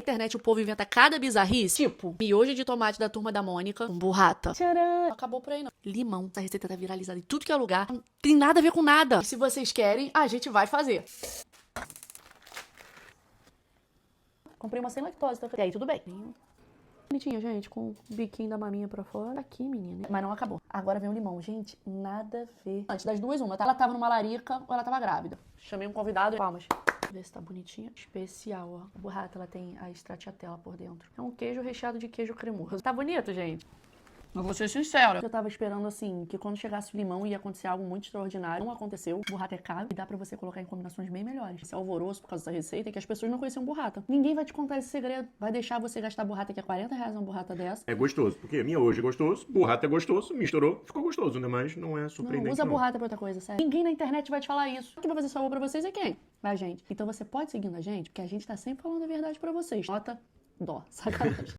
Na internet o povo inventa cada bizarrice. Tipo, miojo de tomate da Turma da Mônica com burrata. Tcharam! Não acabou por aí, não. Limão. Essa receita tá viralizada em tudo que é lugar. Não tem nada a ver com nada. E se vocês querem, a gente vai fazer. Comprei uma sem lactose, tá? E aí, tudo bem. Bonitinha, gente, com o biquinho da maminha pra fora. Tá aqui, menina. Mas não acabou. Agora vem o limão. Gente, nada a ver. Antes das duas, uma, tá? Ela tava numa larica ou ela tava grávida. Chamei um convidado. Palmas. Ver se tá bonitinha. Especial, ó. A burrata, ela tem a stracciatella por dentro. É um queijo recheado de queijo cremoso. Tá bonito, gente? Eu vou ser sincera. Eu tava esperando, assim, que quando chegasse o limão ia acontecer algo muito extraordinário. Não aconteceu. Burrata é caro e dá pra você colocar em combinações bem melhores. Esse alvoroço por causa dessa receita é que as pessoas não conheciam burrata. Ninguém vai te contar esse segredo. Vai deixar você gastar burrata que é R$ 40 uma burrata dessa. É gostoso, porque minha hoje é gostoso, burrata é gostoso, misturou, ficou gostoso, né? Mas não é Não, surpreendente, usa não. burrata pra outra coisa, sério. Ninguém na internet vai te falar isso. Quem vai fazer favor pra vocês é quem? A gente. Então você pode seguir a gente, porque a gente tá sempre falando a verdade pra vocês. Nota dó. Sacanagem.